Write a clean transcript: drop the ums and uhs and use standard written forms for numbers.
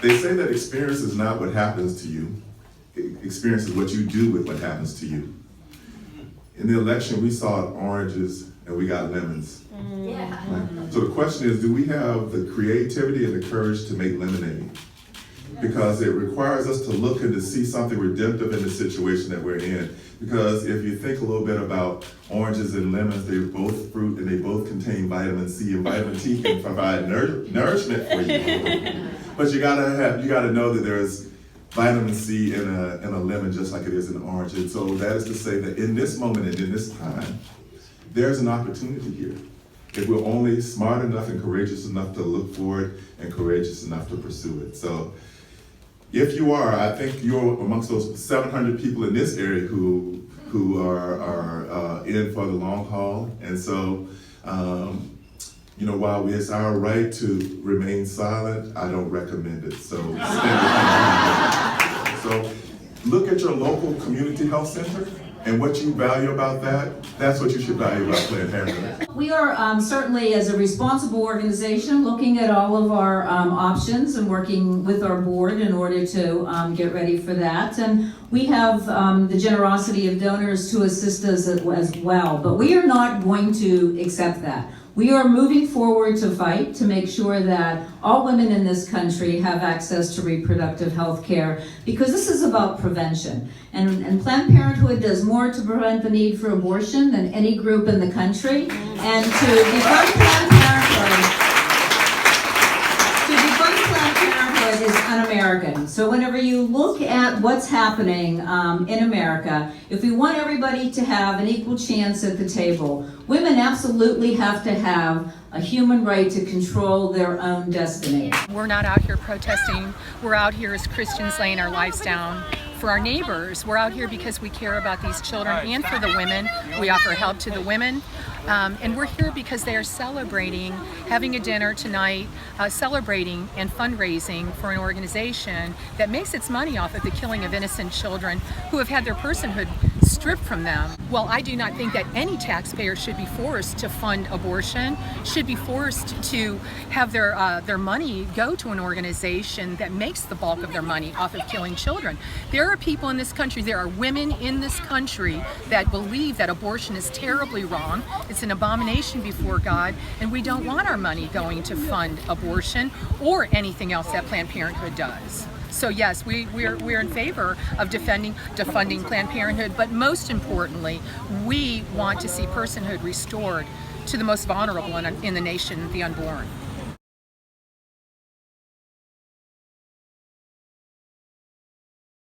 They say that experience is not what happens to you. Experience is what you do with what happens to you. In the election, we saw oranges and we got lemons. Yeah. Right? So the question is, do we have the creativity and the courage to make lemonade? Because it requires us to look and to see something redemptive in the situation that we're in. Because if you think a little bit about oranges and lemons, they're both fruit and they both contain vitamin C, and vitamin T can provide nourishment for you. But you gotta know that there's vitamin C in a lemon just like it is in an orange. And so that is to say that in this moment and in this time, there's an opportunity here. If we're only smart enough and courageous enough to look for it and courageous enough to pursue it. So if you are, I think you're amongst those 700 people in this area who are in for the long haul. And so, while it's our right to remain silent, I don't recommend it. So so look at your local community health center and what you value about that. That's what you should value about Planned Parenthood. We are certainly, as a responsible organization, looking at all of our options and working with our board in order to get ready for that. And we have the generosity of donors to assist us as well. But we are not going to accept that. We are moving forward to fight to make sure that all women in this country have access to reproductive health care, because this is about prevention. And Planned Parenthood does more to prevent the need for abortion than any group in the country. And to defund Planned Parenthood is un-American. So whenever you look at what's happening in America, if we want everybody to have an equal chance at the table, women absolutely have to have a human right to control their own destiny. We're not out here protesting. We're out here as Christians laying our lives down for our neighbors. We're out here because we care about these children and for the women. We offer help to the women. And we're here because they are celebrating, having a dinner tonight, celebrating and fundraising for an organization that makes its money off of the killing of innocent children who have had their personhood stripped from them. Well, I do not think that any taxpayer should be forced to fund abortion, should be forced to have their money go to an organization that makes the bulk of their money off of killing children. There are people in this country, there are women in this country that believe that abortion is terribly wrong. It's an abomination before God, and we don't want our money going to fund abortion or anything else that Planned Parenthood does. So yes, we're in favor of defunding Planned Parenthood, but most importantly, we want to see personhood restored to the most vulnerable in the nation, the unborn.